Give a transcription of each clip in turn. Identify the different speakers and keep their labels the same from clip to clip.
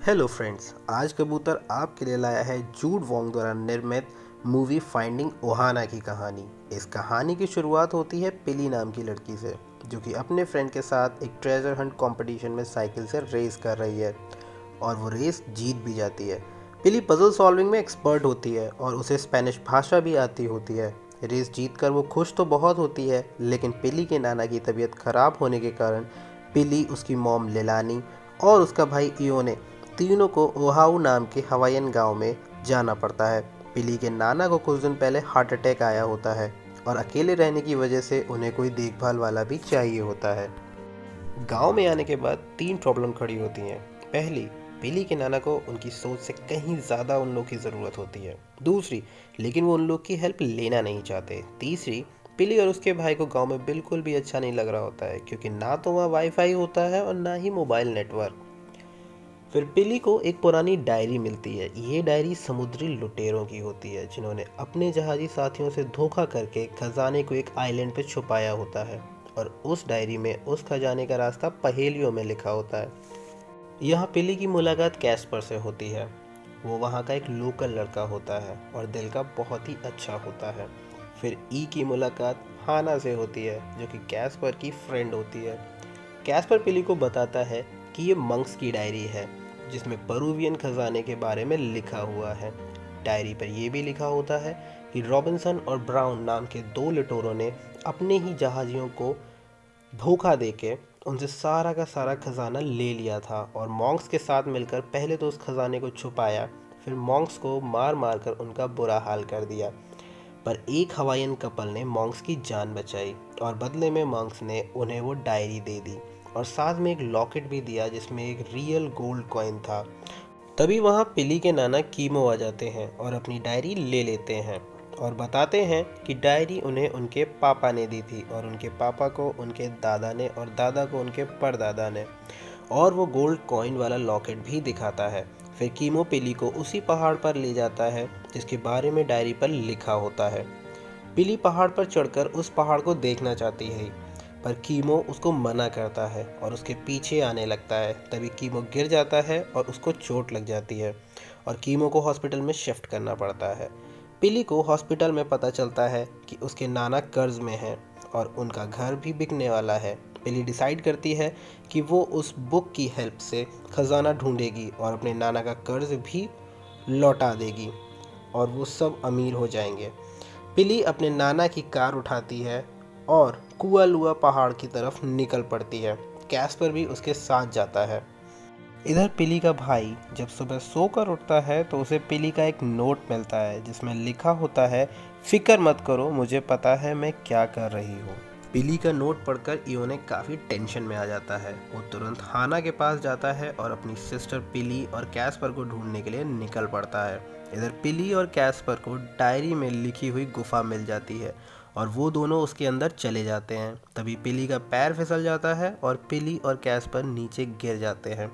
Speaker 1: Hello friends, आज कबूतर आपके लिए लाया है जूड वोंग द्वारा निर्मित मूवी फाइंडिंग ओहाना की कहानी। इस कहानी की शुरुआत होती है पिली नाम की लड़की से, जो कि अपने फ्रेंड के साथ एक ट्रेजर हंट कंपटीशन में साइकिल से रेस कर रही है और वो रेस जीत भी जाती है। पिली पजल सॉल्विंग में एक्सपर्ट होती है और उसे स्पेनिश भाषा भी आती होती है। रेस जीतकर वो खुश तो बहुत होती है, लेकिन पिली के नाना की तबीयत खराब होने के कारण पिली, उसकी मॉम लेलानी और उसका भाई इयोने तीनों को ओहाऊ नाम के हवाईयन गांव में जाना पड़ता है। पिली के नाना को कुछ दिन पहले हार्ट अटैक आया होता है और अकेले रहने की वजह से उन्हें कोई देखभाल वाला भी चाहिए होता है। गांव में आने के बाद तीन प्रॉब्लम खड़ी होती हैं। पहली, पिली के नाना को उनकी सोच से कहीं ज़्यादा उन लोग की ज़रूरत होती है। दूसरी, लेकिन वो उन लोग की हेल्प लेना नहीं चाहते। तीसरी, पिली और उसके भाई को गांव में बिल्कुल भी अच्छा नहीं लग रहा होता है, क्योंकि ना तो वहाँ वाईफाई होता है और ना ही मोबाइल नेटवर्क। फिर पिली को एक पुरानी डायरी मिलती है। ये डायरी समुद्री लुटेरों की होती है, जिन्होंने अपने जहाजी साथियों से धोखा करके खजाने को एक आइलैंड पर छुपाया होता है और उस डायरी में उस खजाने का रास्ता पहेलियों में लिखा होता है। यहाँ पिली की मुलाकात कैस्पर से होती है। वो वहाँ का एक लोकल लड़का होता है और दिल का बहुत ही अच्छा होता है। फिर ई की मुलाकात हाना से होती है, जो कि कैस्पर की फ्रेंड होती है। कैस्पर पिली को बताता है कि ये मंक्स की डायरी है, जिसमें पेरुवियन खजाने के बारे में लिखा हुआ है। डायरी पर यह भी लिखा होता है कि रॉबिन्सन और ब्राउन नाम के दो लिटोरों ने अपने ही जहाजियों को धोखा देके उनसे सारा का सारा खजाना ले लिया था और मॉन्क्स के साथ मिलकर पहले तो उस खजाने को छुपाया, फिर मॉन्क्स को मार मार कर उनका बुरा हाल कर दिया। पर एक हवाईयन कपल ने मॉन्क्स की जान बचाई और बदले में मॉन्क्स ने उन्हें वो डायरी दे दी और साथ में एक लॉकेट भी दिया, जिसमें एक रियल गोल्ड कॉइन था। तभी वहाँ पिली के नाना कीमो आ जाते हैं और अपनी डायरी ले लेते हैं और बताते हैं कि डायरी उन्हें उनके पापा ने दी थी और उनके पापा को उनके दादा ने और दादा को उनके परदादा ने, और वो गोल्ड कॉइन वाला लॉकेट भी दिखाता है। फिर कीमो पिली को उसी पहाड़ पर ले जाता है जिसके बारे में डायरी पर लिखा होता है। पिली पहाड़ पर चढ़कर उस पहाड़ को देखना चाहती है, पर कीमो उसको मना करता है और उसके पीछे आने लगता है। तभी कीमो गिर जाता है और उसको चोट लग जाती है और कीमो को हॉस्पिटल में शिफ्ट करना पड़ता है। पिली को हॉस्पिटल में पता चलता है कि उसके नाना कर्ज में हैं और उनका घर भी बिकने वाला है। पिली डिसाइड करती है कि वो उस बुक की हेल्प से खजाना ढूंढेगी और अपने नाना का कर्ज भी लौटा देगी और वो सब अमीर हो जाएंगे। पिली अपने नाना की कार उठाती है और कुआलुआ पहाड़ की तरफ निकल पड़ती है। कैस्पर भी उसके साथ जाता है। इधर पिली का भाई जब सुबह सोकर उठता है तो उसे पिली का एक नोट मिलता है, जिसमें लिखा होता है, फिक्र मत करो, मुझे पता है मैं क्या कर रही हूँ। पिली का नोट पढ़कर इयोने काफ़ी टेंशन में आ जाता है। वो तुरंत हाना के पास जाता है और अपनी सिस्टर पिली और कैस्पर को ढूंढने के लिए निकल पड़ता है। इधर पिली और कैस्पर को डायरी में लिखी हुई गुफा मिल जाती है और वो दोनों उसके अंदर चले जाते हैं। तभी पिली का पैर फिसल जाता है और पिली और कैस्पर नीचे गिर जाते हैं।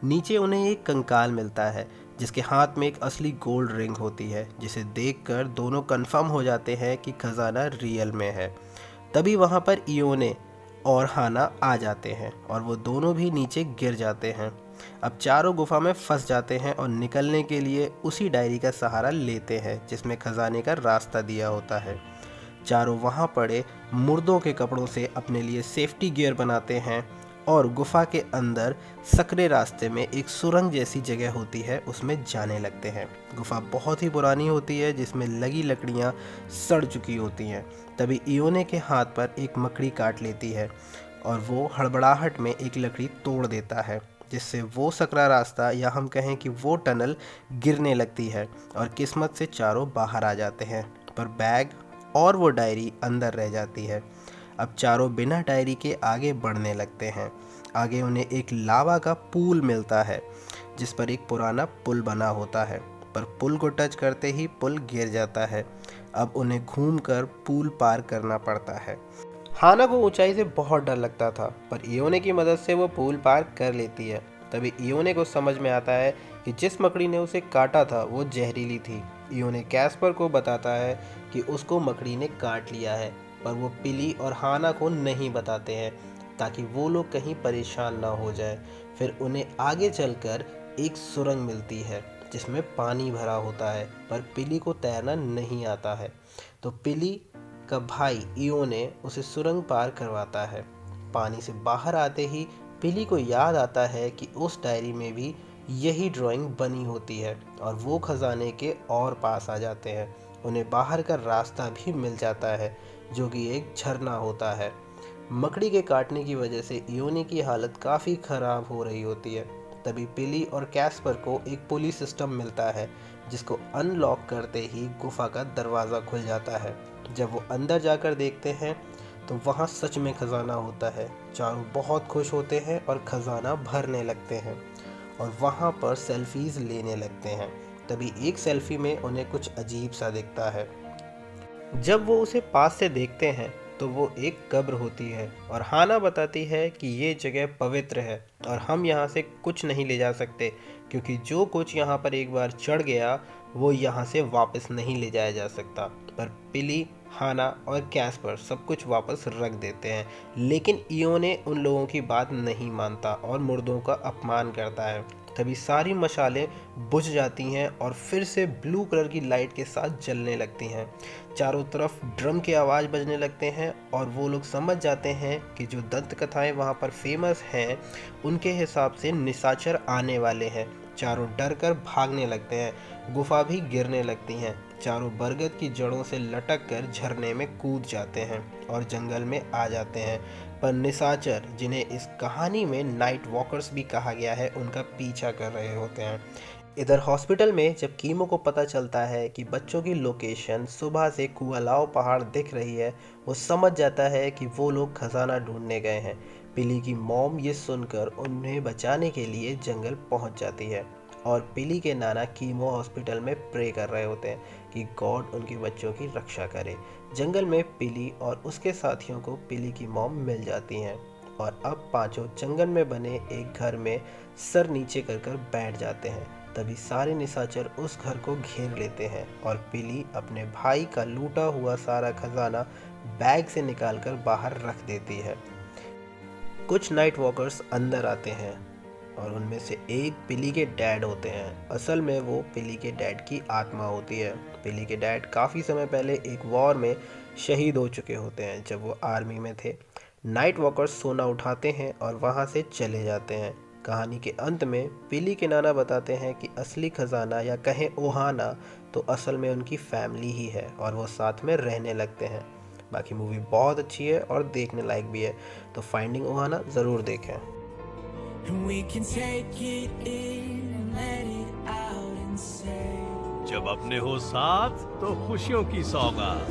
Speaker 1: नीचे उन्हें एक कंकाल मिलता है जिसके हाथ में एक असली गोल्ड रिंग होती है, जिसे देखकर दोनों कंफर्म हो जाते हैं कि खजाना रियल में है। तभी वहाँ पर इयोने और हाना आ जाते हैं और वो दोनों भी नीचे गिर जाते हैं। अब चारों गुफा में फंस जाते हैं और निकलने के लिए उसी डायरी का सहारा लेते हैं जिसमें खजाने का रास्ता दिया होता है। चारों वहाँ पड़े मुर्दों के कपड़ों से अपने लिए सेफ्टी गियर बनाते हैं और गुफा के अंदर सकरे रास्ते में एक सुरंग जैसी जगह होती है, उसमें जाने लगते हैं। गुफा बहुत ही पुरानी होती है, जिसमें लगी लकड़ियाँ सड़ चुकी होती हैं। तभी इयोने के हाथ पर एक मकड़ी काट लेती है और वो हड़बड़ाहट में एक लकड़ी तोड़ देता है, जिससे वो सकरा रास्ता, या हम कहें कि वो टनल, गिरने लगती है और किस्मत से चारों बाहर आ जाते हैं। पर बैग और वो डायरी अंदर रह जाती है। अब चारों बिना डायरी के आगे बढ़ने लगते हैं। आगे उन्हें एक लावा का पूल मिलता है जिस पर एक पुराना पुल बना होता है, पर पुल को टच करते ही पुल गिर जाता है। अब उन्हें घूमकर पुल पार करना पड़ता है। हाना को ऊंचाई से बहुत डर लगता था, पर इयोने की मदद से वो पुल पार कर लेती है। तभी इयोने को समझ में आता है कि जिस मकड़ी ने उसे काटा था वो जहरीली थी। इयोने कैस्पर को बताता है कि उसको मकड़ी ने काट लिया है, पर वो पिली और हाना को नहीं बताते हैं ताकि वो लोग कहीं परेशान ना हो जाए। फिर उन्हें आगे चलकर एक सुरंग मिलती है जिसमें पानी भरा होता है, पर पिली को तैरना नहीं आता है। तो पिली का भाई इयोने उसे सुरंग पार करवाता है। पानी से बाहर आते ही पिली को याद आता है कि उस डायरी में भी यही ड्राइंग बनी होती है और वो खजाने के और पास आ जाते हैं। उन्हें बाहर का रास्ता भी मिल जाता है जो कि एक झरना होता है। मकड़ी के काटने की वजह से इयोने की हालत काफ़ी ख़राब हो रही होती है। तभी पिली और कैस्पर को एक पुली सिस्टम मिलता है जिसको अनलॉक करते ही गुफा का दरवाज़ा खुल जाता है। जब वो अंदर जाकर देखते हैं तो वहाँ सच में खजाना होता है। चारों बहुत खुश होते हैं और खजाना भरने लगते हैं और वहाँ पर सेल्फीज लेने लगते हैं। तभी एक सेल्फी में उन्हें कुछ अजीब सा दिखता है। जब वो उसे पास से देखते हैं तो वो एक कब्र होती है और हाना बताती है कि ये जगह पवित्र है और हम यहाँ से कुछ नहीं ले जा सकते, क्योंकि जो कुछ यहाँ पर एक बार चढ़ गया वो यहाँ से वापस नहीं ले जाया जा सकता। पर पिली, हाना और कैस्पर सब कुछ वापस रख देते हैं, लेकिन इयोने उन लोगों की बात नहीं मानता और मुर्दों का अपमान करता है। तभी सारी मशालें बुझ जाती हैं और फिर से ब्लू कलर की लाइट के साथ जलने लगती हैं। चारों तरफ ड्रम की आवाज़ बजने लगते हैं और वो लोग समझ जाते हैं कि जो दंत कथाएँ वहाँ पर फेमस हैं उनके हिसाब से निशाचर आने वाले हैं। चारों डर कर भागने लगते हैं। गुफा भी गिरने लगती हैं। चारों बरगद की जड़ों से लटक कर झरने में कूद जाते हैं और जंगल में आ जाते हैं। पर निशाचर, जिन्हें इस कहानी में नाइट वॉकर्स भी कहा गया है, उनका पीछा कर रहे होते हैं। इधर हॉस्पिटल में जब कीमो को पता चलता है कि बच्चों की लोकेशन सुबह से कुआलाओ पहाड़ दिख रही है, वो समझ जाता है कि वो लोग खजाना ढूंढने गए हैं। पिली की मॉम ये सुनकर उन्हें बचाने के लिए जंगल पहुंच जाती है और पिली के नाना कीमो हॉस्पिटल में प्रे कर रहे होते हैं कि गॉड उनके बच्चों की रक्षा करे। जंगल में पिली और उसके साथियों को पिली की मॉम मिल जाती हैं और अब पांचों जंगल में बने एक घर में सर नीचे कर कर बैठ जाते हैं। तभी सारे निशाचर उस घर को घेर लेते हैं और पिली अपने भाई का लूटा हुआ सारा खजाना बैग से निकालकर बाहर रख देती है। कुछ नाइट वॉकर्स अंदर आते हैं और उनमें से एक पिली के डैड होते हैं। असल में वो पिली के डैड की आत्मा होती है। पिली के डैड काफ़ी समय पहले एक वॉर में शहीद हो चुके होते हैं जब वो आर्मी में थे। नाइट वॉकर्स सोना उठाते हैं और वहाँ से चले जाते हैं। कहानी के अंत में पिली के नाना बताते हैं कि असली खजाना या कहें ओहाना तो असल में उनकी फैमिली ही है और वो साथ में रहने लगते हैं। बाकी मूवी बहुत अच्छी है और देखने लायक भी है, तो फाइंडिंग ओहाना ज़रूर देखें।
Speaker 2: जब अपने हो साथ तो खुशियों की सौगात।